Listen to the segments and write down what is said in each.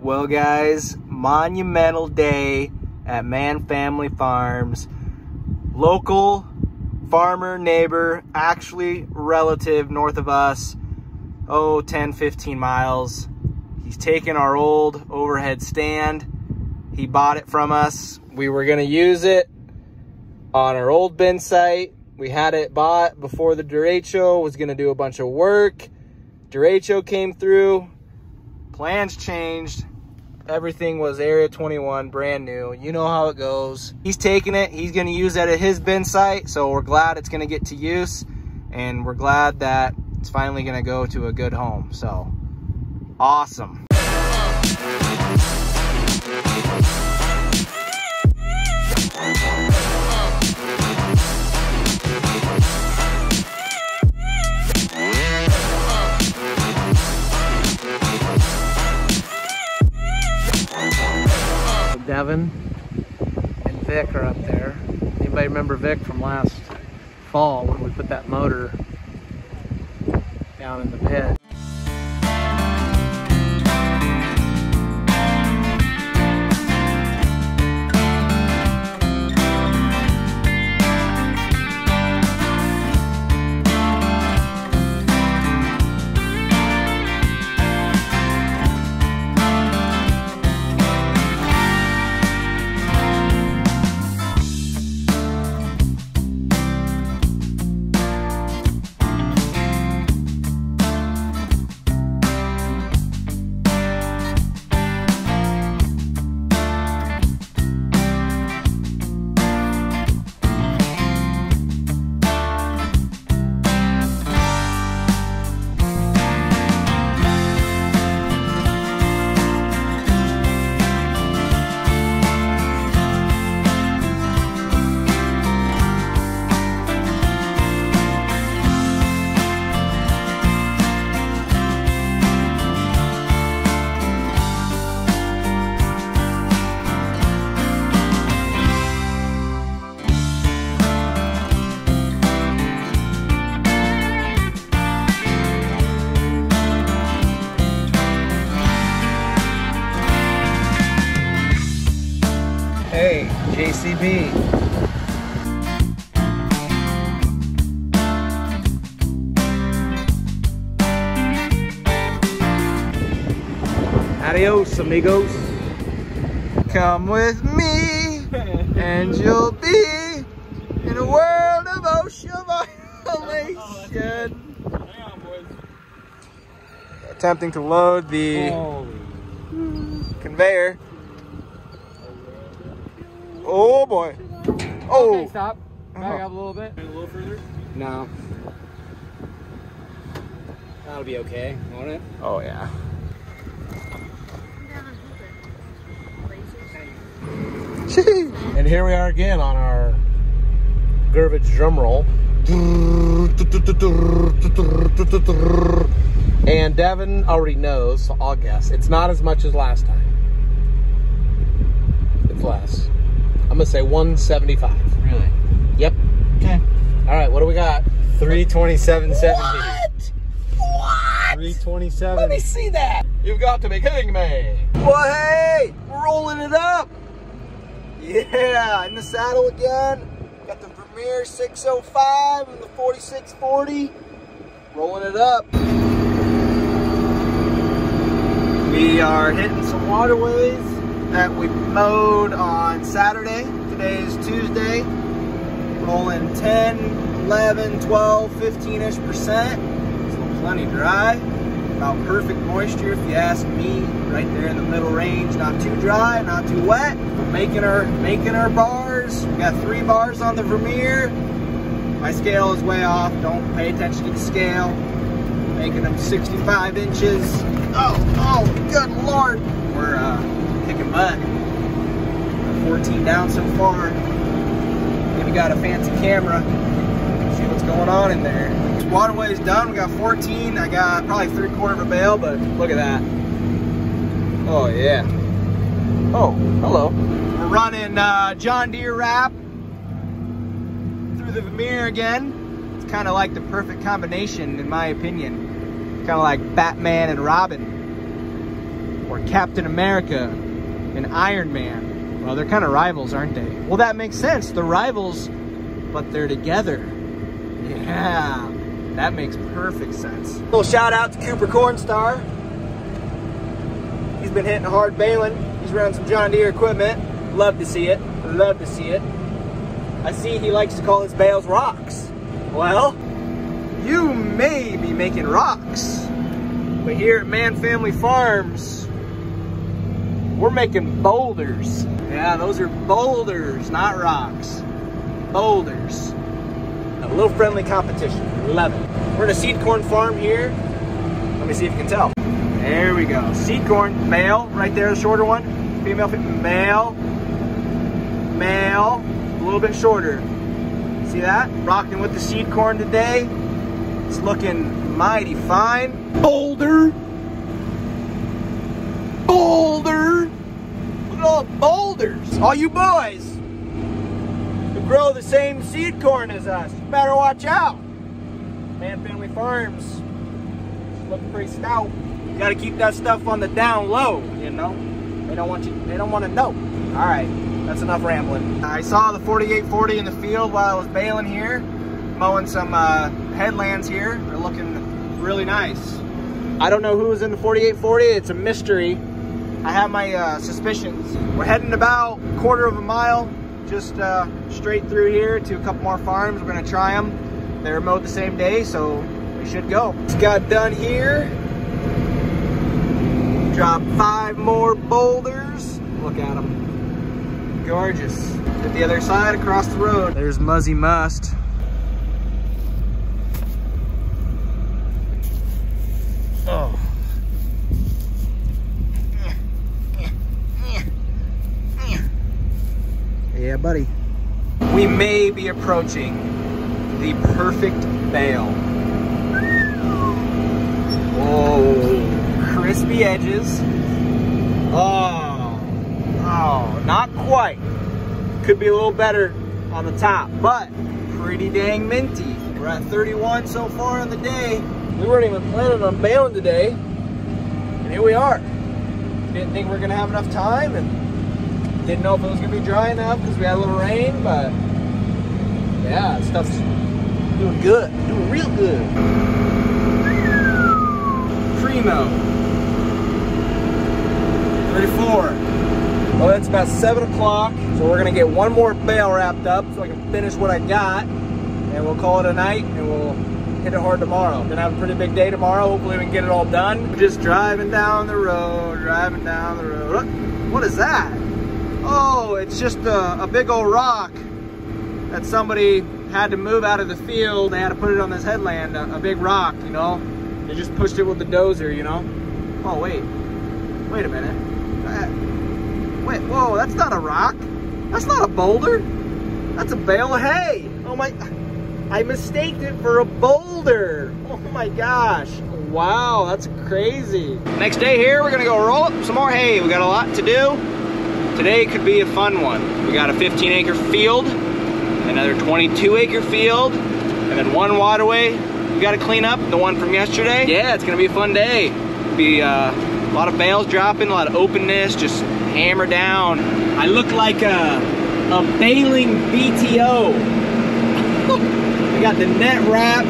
Well guys, monumental day at Man Family Farms. Local farmer, neighbor, actually relative north of us, 10, 15 miles. He's taken our old overhead stand. He bought it from us. We were gonna use it on our old bin site. We had it bought before the Derecho was gonna do a bunch of work. Derecho came through, plans changed. Everything was Area 21, brand new. You know how it goes. He's taking it, he's gonna use that at his bin site, so we're glad it's gonna get to use, and we're glad that it's finally gonna go to a good home, so awesome. Devin and Vic are up there. Anybody remember Vic from last fall when we put that motor down in the pit? Hey, JCB. Adios, amigos. Come with me, and you'll be in a world of ocean violation. Attempting to load the conveyor. Oh boy. Oh. Okay, stop. Back up a little bit. A little further? No. That'll be okay, won't it? Oh yeah. And here we are again on our garbage drum roll. And Devin already knows, so I'll guess. It's not as much as last time. It's less. I'm gonna say 175. Really? Yep. Okay. All right, what do we got? 327.70. What? 327. Let me see that. You've got to be kidding me. Well, hey, we're rolling it up. Yeah, in the saddle again. Got the Vermeer 605 and the 4640. Rolling it up. We are hitting some waterways that we mowed on Saturday. Today is Tuesday. Rolling 10, 11, 12, 15-ish%. Still plenty dry. About perfect moisture if you ask me. Right there in the middle range. Not too dry, not too wet. Making our bars. We got 3 bars on the Vermeer. My scale is way off. Don't pay attention to the scale. Making them 65 inches. Oh, good Lord. We're kicking butt. 14 down so far. Maybe got a fancy camera. See what's going on in there. This waterway's done. We got 14. I got probably 3/4 of a bale, but look at that. Oh yeah. Oh, hello. We're running John Deere wrap through the Vermeer again. It's kind of like the perfect combination in my opinion. Kind of like Batman and Robin. or Captain America and Iron Man. Well, they're kind of rivals, aren't they? Well, that makes sense. They're rivals, but they're together. Yeah, that makes perfect sense. Little shout out to Cooper Cornstar. He's been hitting hard baling. He's running some John Deere equipment. Love to see it. Love to see it. I see he likes to call his bales rocks. Well, you may be making rocks, but here at Man Family Farms, we're making boulders. Yeah, those are boulders, not rocks. Boulders. A little friendly competition. Love it. We're in a seed corn farm here. Let me see if you can tell. There we go. Seed corn, male, right there, the shorter one. Female, male, male, a little bit shorter. See that? Rocking with the seed corn today. It's looking mighty fine. Boulder. Boulder. Look at all the boulders. All you boys who grow the same seed corn as us, you better watch out. Man Family Farms looking pretty stout. You gotta keep that stuff on the down low, you know? They don't want to know. All right, that's enough rambling. I saw the 4840 in the field while I was baling here, mowing some headlands here. They're looking really nice. I don't know who was in the 4840. It's a mystery. I have my suspicions. We're heading about a quarter of a mile, just straight through here to a couple more farms. We're gonna try them. They were mowed the same day, so we should go. Just got done here. Drop 5 more boulders. Look at them. Gorgeous. Hit the other side across the road. There's Muzzy Must. Oh. Yeah, buddy. We may be approaching the perfect bale. Whoa. Crispy edges. Oh, not quite. Could be a little better on the top, but pretty dang minty. We're at 31 so far on the day. We weren't even planning on baling today, and here we are. Didn't think we were gonna have enough time, and didn't know if it was gonna be dry enough because we had a little rain, but yeah, stuff's doing good, doing real good. Primo. 34. Well, it's about 7 o'clock, so we're gonna get one more bale wrapped up so I can finish what I got, and we'll call it a night, and we'll hit it hard tomorrow. Gonna have a pretty big day tomorrow. Hopefully we can get it all done. We're just driving down the road, driving down the road. What is that? Oh, it's just a big old rock that somebody had to move out of the field. They had to put it on this headland, a big rock, you know? They just pushed it with the dozer, you know? Oh, wait a minute. Wait, whoa, that's not a rock. That's not a boulder. That's a bale of hay. Oh my, I mistaked it for a boulder. Oh my gosh. Wow, that's crazy. Next day here, we're gonna go roll up some more hay. We got a lot to do. Today could be a fun one. We got a 15-acre field, another 22-acre field, and then one waterway we gotta clean up, the one from yesterday. Yeah, it's gonna be a fun day. It'll be a lot of bales dropping, a lot of openness, just hammer down. I look like a baling BTO. We got the net wrap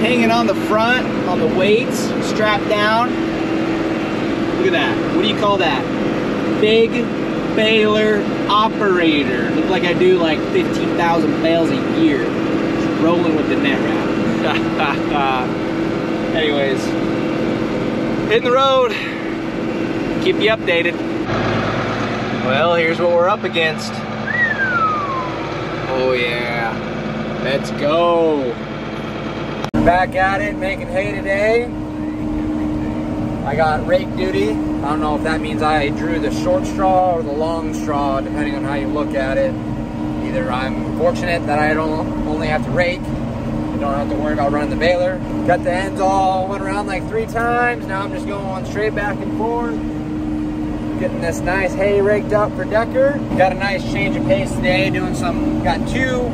hanging on the front, on the weights, strapped down. Look at that. What do you call that? Big baler operator. Look like I do like 15,000 bales a year. Just rolling with the net wrap. Anyways, hitting the road. Keep you updated. Well, here's what we're up against. Oh yeah, let's go. Back at it, making hay today. I got rake duty. I don't know if that means I drew the short straw or the long straw, depending on how you look at it. Either I'm fortunate that I don't only have to rake, I don't have to worry about running the baler. Got the ends all, went around like 3 times. Now I'm just going straight back and forth. Getting this nice hay raked up for Decker. Got a nice change of pace today, doing got 2,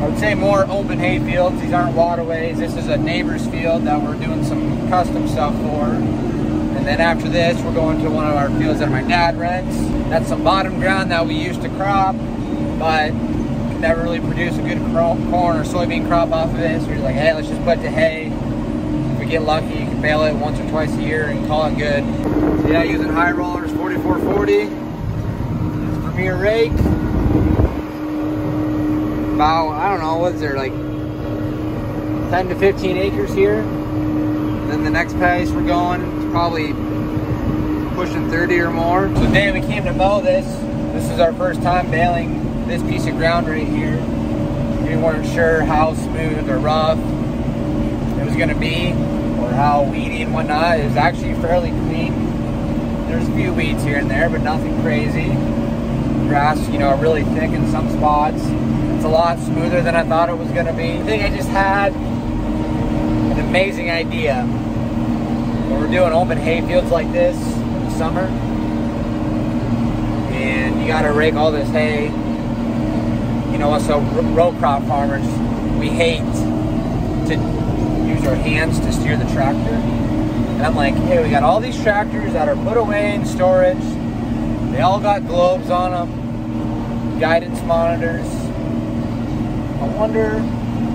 I would say more open hay fields. These aren't waterways. This is a neighbor's field that we're doing some custom stuff for. And And then after this, we're going to one of our fields that my dad rents. That's some bottom ground that we used to crop, but could never really produce a good corn or soybean crop off of it. So we're like, hey, let's just put it to hay. If we get lucky, you can bale it once or twice a year and call it good. So yeah, using high rollers, 4440. Premier rake. About, I don't know, what's there, like 10 to 15 acres here. Then the next place we're going is probably pushing 30 or more. So today we came to mow this. This is our first time baling this piece of ground right here. We weren't sure how smooth or rough it was gonna be, or how weedy and whatnot. It was actually fairly clean. There's a few weeds here and there, but nothing crazy. Grass, you know, really thick in some spots. It's a lot smoother than I thought it was gonna be. I think I just had an amazing idea. When we're doing open hay fields like this in the summer, and you gotta rake all this hay, you know, us row crop farmers, we hate to use our hands to steer the tractor. And I'm like, hey, we got all these tractors that are put away in storage. They all got globes on them, guidance monitors. I wonder,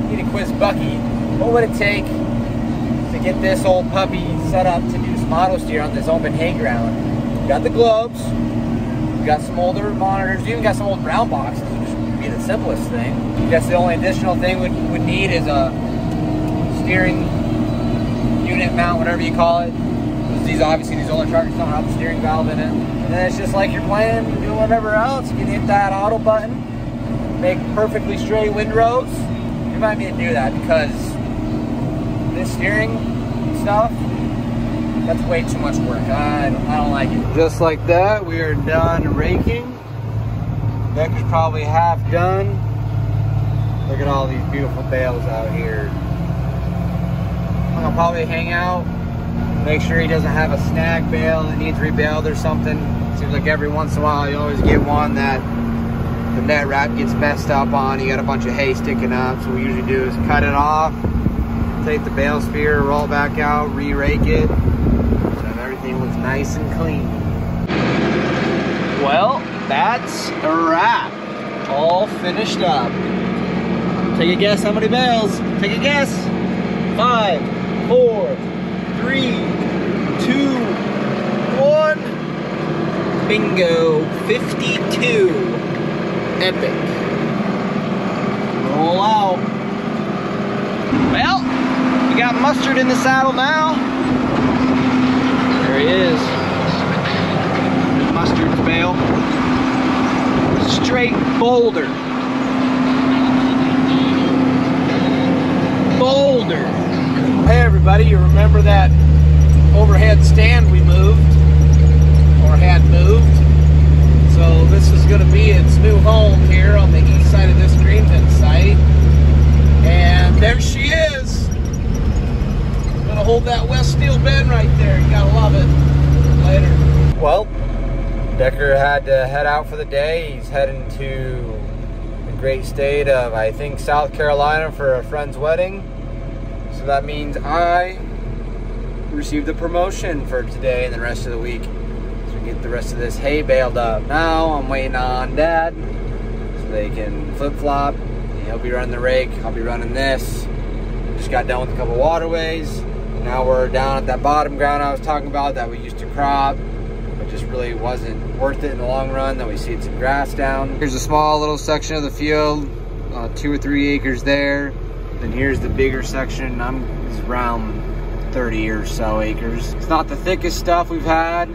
need to quiz Bucky, what would it take to get this old puppy set up to do some auto steer on this open hay ground? We got the globes, we got some older monitors, we even got some old brown boxes, which would be the simplest thing. I guess the only additional thing we would need is a steering unit mount, whatever you call it. These obviously, these older tractors don't have the steering valve in it. And then it's just like you're playing, doing whatever else. You can hit that auto button, make perfectly straight windrows. Remind me to do that, because this steering stuff, that's way too much work. I don't like it. Just like that, we are done raking. Deck is probably half done. Look at all these beautiful bales out here. I'm gonna probably hang out, make sure he doesn't have a snag bale that needs rebaled or something. Seems like every once in a while you always get one that the net wrap gets messed up on. You got a bunch of hay sticking up. So what we usually do is cut it off, take the bale sphere, roll it back out, re-rake it, so everything looks nice and clean. Well, that's a wrap. All finished up. Take a guess how many bales? Take a guess. 5, 4, 3, 2, 1. Bingo. 52. Epic. Roll out. Well, we got Mustard in the saddle now. There he is. Mustard's bale. Straight boulder. Boulder. Hey everybody, you remember that overhead stand we moved, or had moved? So this is going to be its new home here on the east side of this greenman site. And there she is. Gonna hold that West steel bend right there. You gotta love it. Later. Well, Decker had to head out for the day. He's heading to the great state of, I think, South Carolina for a friend's wedding. So that means I received a promotion for today and the rest of the week. So we get the rest of this hay baled up. Now I'm waiting on Dad so they can flip-flop. He'll be running the rake, I'll be running this. Just got done with a couple waterways. Now we're down at that bottom ground I was talking about that we used to crop, but just really wasn't worth it in the long run. Then we seed some grass down. Here's a small little section of the field, 2 or 3 acres there. Then here's the bigger section. It's around 30 or so acres. It's not the thickest stuff we've had.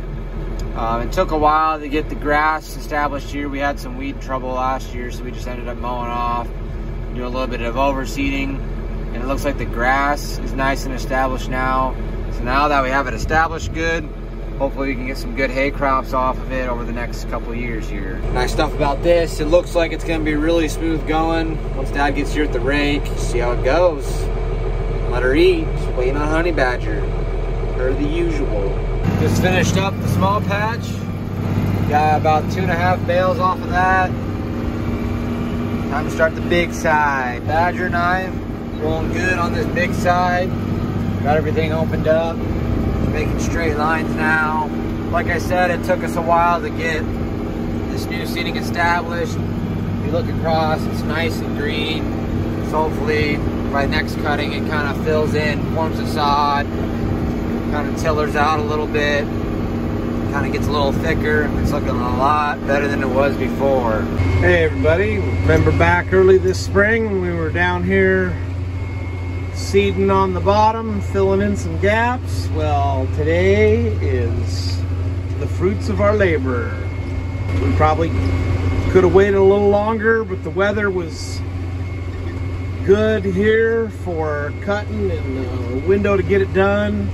It took a while to get the grass established here. We had some weed trouble last year, so we just ended up mowing off, do a little bit of overseeding, and it looks like the grass is nice and established now. So now that we have it established good, hopefully we can get some good hay crops off of it over the next couple of years here. Nice stuff about this, it looks like it's gonna be really smooth going. Once Dad gets here at the rake, see how it goes. Let her eat, just waiting on honey badger, per the usual. Just finished up the small patch. Got about 2.5 bales off of that. Time to start the big side. Badger and I rolling good on this big side. Got everything opened up. making straight lines now. Like I said, it took us a while to get this new seating established. You look across, it's nice and green. So hopefully by next cutting it kind of fills in, forms a sod, kind of tillers out a little bit, kind of gets a little thicker. It's looking a lot better than it was before. Hey everybody, remember back early this spring when we were down here seeding on the bottom, filling in some gaps? Well, today is the fruits of our labor. We probably could have waited a little longer, but the weather was good here for cutting and a window to get it done,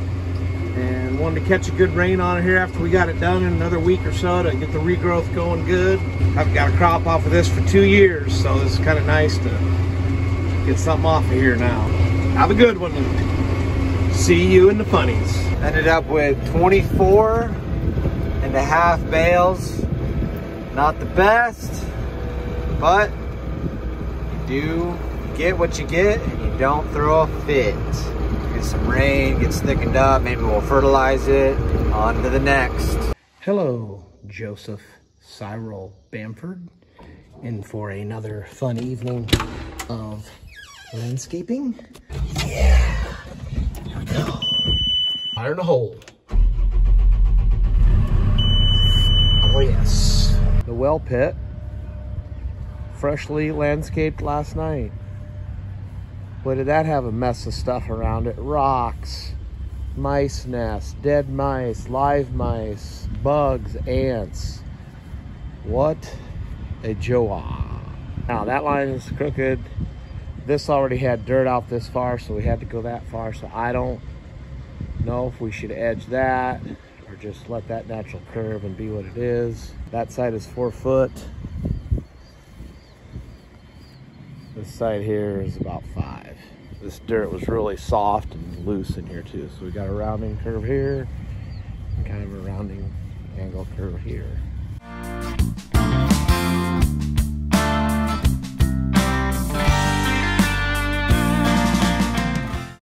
and wanted to catch a good rain on it here after we got it done in another week or so to get the regrowth going good. I've got a crop off of this for 2 years, so this is kind of nice to get something off of here now. Have a good one. See you in the funnies. Ended up with 24.5 bales. Not the best, but you do get what you get and you don't throw a fit. Get some rain, gets thickened up, maybe we'll fertilize it. On to the next. Hello, Joseph Cyril Bamford, in for another fun evening of landscaping. Yeah, here we go. Fire in the hole. Oh yes. The well pit, freshly landscaped last night. Boy, did that have a mess of stuff around it. Rocks, mice nests, dead mice, live mice, bugs, ants. What a joah. Now that line is crooked. This already had dirt out this far, so we had to go that far. So I don't know if we should edge that or just let that natural curve and be what it is. That side is 4 foot. This side here is about 5. This dirt was really soft and loose in here too. So we got a rounding curve here and kind of a rounding angle curve here.